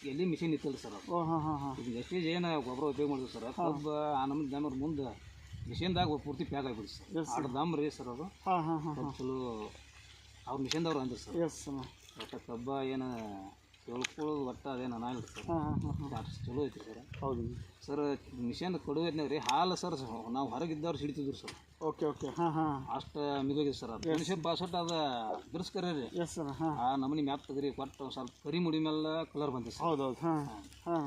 ಎಲ್ಲಿ ಮಿಷಿನ್ ಇತ್ತಲ್ಲ ಸರ್ ಅದು. ಹಾಂ ಹಾಂ ಹಾಂ ಇದು ವೆಸ್ಟೇಜ್ ಏನು ಗೊಬ್ಬರ ಉಪಯೋಗ ಮಾಡಿದ್ರು ಸರ್ ಕಬ್ಬು ಆ ನಮ್ದು ದಮ್ರ ಮುಂದೆ ಮಿಷಿನ್ದಾಗ ಪೂರ್ತಿ ಪ್ಯಾಕ್ ಆಗಿಬಿಡ್ತು ಸರ್. ಆಡು ದಮ್ ರೀ ಸರ್ ಅದು. ಹಾಂ ಹಾಂ ಹಾಂ ಚಲೋ ಅವ್ರ ಮಿಷನ್ದವ್ರು ಅಂದ್ರು ಸರ್. ಎಸ್ ಹಾಂ ಒಟ್ಟು ಕಬ್ಬ ಏನು ಕೇಳ್ಕೊಳ್ಳೋದು ಒಟ್ಟು ಅದೇನು ಅನಾಗಿಲ್ಲ ಸರ್. ಹಾಂ ಹಾಂ ಹಾಂ ಅಷ್ಟು ಚಲೋ ಐತ್ರಿ ಸರ್. ಹೌದು ಸರ್ ಮಿಷನ್ ಕೊಡುವೈತ್ನಾಗ ರೀ ಹಾಲು ಸರ್ ನಾವು ಹೊರಗಿದ್ದವ್ರು ಸಿಡಿತಿದ್ರು ಸರ್. ಓಕೆ ಓಕೆ ಹಾಂ ಹಾಂ ಅಷ್ಟು ಮಿಗೋಗಿದೆ ಸರ್. ಅದು ಮನುಷ್ಯನ ಪಾಸ್ವಟ್ ಅದು ಬಿರ್ಸ್ಕರಿ ರೀ ಎಸ್ ಸರ್ ಹಾಂ ಆ ನಮೂನಿ ಮ್ಯಾಪ್ ತೆಗ್ರಿ ಕೊಟ್ಟು ಸ್ವಲ್ಪ ಕರಿ ಮುಡಿ ಮೇಲೆ ಕಲರ್ ಬಂದಿದೆ ಸರ್. ಹೌದು ಹೌದು ಹಾಂ ಹಾಂ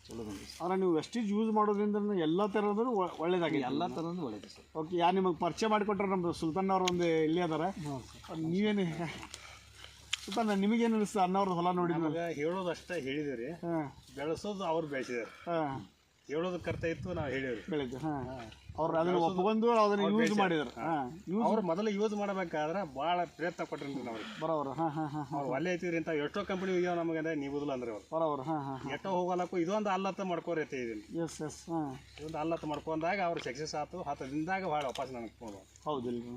ಚಲೋ ಬಂದಿದೆ ಸರ್. ಅಂದರೆ ನೀವು ವೆಸ್ಟೇಜ್ ಯೂಸ್ ಮಾಡೋದ್ರಿಂದ ಎಲ್ಲ ಥರದ್ದು ಒಳ್ಳೇದಾಗಿದೆ. ಎಲ್ಲ ಥರದ್ದು ಒಳ್ಳೇದು ಸರ್. ಓಕೆ ಯಾರು ನಿಮಗೆ ಪರಿಚಯ ಮಾಡಿಕೊಟ್ರೆ ನಮ್ಮದು ಸುಲ್ತಾನ್ ಅವ್ರು ಒಂದು ಇಲ್ಲಿ ಅದಾರೆ. ನೀವೇನು ಸುಲ್ತಾನ್ ನಿಮಗೇನು ಅನಿಸ್ತು ಅನ್ನೋರು ಹೊಲ ನೋಡಿದ್ಮೇಲೆ? ಹೇಳೋದು ಅಷ್ಟೇ ಹೇಳಿದಿರಿ, ಬೆಳೆಸೋದು ಅವ್ರು ಬೆಳೆಸಿದಾರೆ. ಹಾಂ ಹೇಳೋದು ಕರ್ತ ಇತ್ತು, ನಾವು ಹೇಳಿವ್ರಿ ಬೆಳೆದು. ಹಾಂ ಅವ್ರು ಅದನ್ನು ಒಪ್ಕೊಂಡು ಅದನ್ನು ಯೂಸ್ ಮಾಡಿದ್ರು. ಹಾಂ ಅವ್ರು ಮೊದಲು ಯೂಸ್ ಮಾಡಬೇಕಾದ್ರೆ ಭಾಳ ಪ್ರಯತ್ನ ಕೊಟ್ರಿ ನಾವು ಬರೋರು. ಹಾಂ ಹಾಂ ಹಾಂ ಅವ್ರು ಒಳ್ಳೆ ಐತಿದ್ರಿ ಅಂತ ಎಷ್ಟೋ ಕಂಪ್ನಿ ಹೋಗ್ಯಾವ ನಮಗೆ ಅಂದ್ರೆ ನೀವುದಿಲ್ಲ ಅಂದ್ರೆ ಅವ್ರು ಬರೋರು. ಹಾಂ ಹಾಂ ಎಷ್ಟೋ ಹೋಗಲಕ್ಕೂ ಇದೊಂದು ಅಲ್ಲತ್ತ ಮಾಡ್ಕೋರೈತೆ ಇದನ್ನು. ಎಸ್ ಎಸ್ ಹಾಂ ಇದೊಂದು ಅಲ್ಲತ್ತ ಮಾಡ್ಕೊಂಡಾಗ ಅವ್ರು ಸಕ್ಸಸ್ ಆಯ್ತು. 10 ದಿನದಾಗ ಭಾಳ ವಾಪಸ್ ನನಗೆ ಫೋನ್. ಹೌದಿಲ್ಲ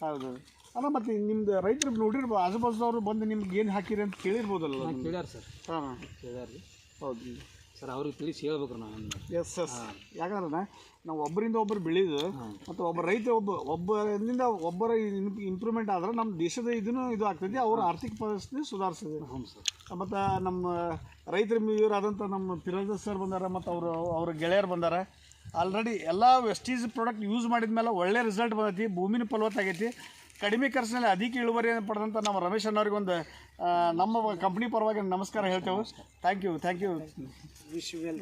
ಹೌದು ಅಲ್ಲ. ಮತ್ತು ನಿಮ್ದು ರೈತರು ನೋಡಿರ್ಬೋದು, ಆಜುಬಾಜುದವ್ರು ಬಂದು ನಿಮ್ಗೆ ಏನು ಹಾಕಿರಿ ಅಂತ ಕೇಳಿರ್ಬೋದಲ್ಲ? ಕೇಳ್ಯಾರ ಸರ್. ಹಾಂ ಕೇಳ್ಯಾರ ರೀ. ಹೌದು ಸರ್ ಅವ್ರಿಗೆ ತಿಳಿಸಿ ಹೇಳ್ಬೇಕು ನಾವು. ಎಸ್ ಎಸ್ ಯಾಕಂದ್ರೆ ನಾವು ಒಬ್ಬರಿಂದ ಒಬ್ಬರು ಬೆಳೆದು ಮತ್ತು ಒಬ್ಬ ರೈತ ಒಬ್ಬರಿಂದ ಒಬ್ಬರ ಇಂಪ್ರೂವ್ಮೆಂಟ್ ಆದ್ರೆ ನಮ್ಮ ದೇಶದ ಇದನ್ನು ಇದು ಆಗ್ತೈತಿ, ಅವ್ರ ಆರ್ಥಿಕ ಪರಿಸ್ಥಿತಿ ಸುಧಾರಿಸ್ತದೆ. ಹ್ಞೂ ಸರ್. ಮತ್ತು ನಮ್ಮ ರೈತರ ಇವರಾದಂಥ ನಮ್ಮ ಫಿರೋಜ್ ಸರ್ ಬಂದಾರ ಮತ್ತು ಅವ್ರ ಗೆಳೆಯರು ಬಂದಾರ. ಆಲ್ರೆಡಿ ಎಲ್ಲ ವೆಸ್ಟೀಸ್ ಪ್ರಾಡಕ್ಟ್ ಯೂಸ್ ಮಾಡಿದ ಮೇಲೆ ಒಳ್ಳೆ ರಿಸಲ್ಟ್ ಬಂದೈತಿ. ಭೂಮಿನ ಫಲವತ್ತಾಗೈತಿ. ಕಡಿಮೆ ಖರ್ಚಿನಲ್ಲಿ ಅಧಿಕ ಇಳುವರಿ ಪಡೆದಂಥ ನಮ್ಮ ರಮೇಶ್ ಅಣ್ಣವ್ರಿಗೆ ಒಂದು ನಮ್ಮ ಕಂಪ್ನಿ ಪರವಾಗಿ ನಮಸ್ಕಾರ ಹೇಳ್ತೇವೆ. Thank you wish you well.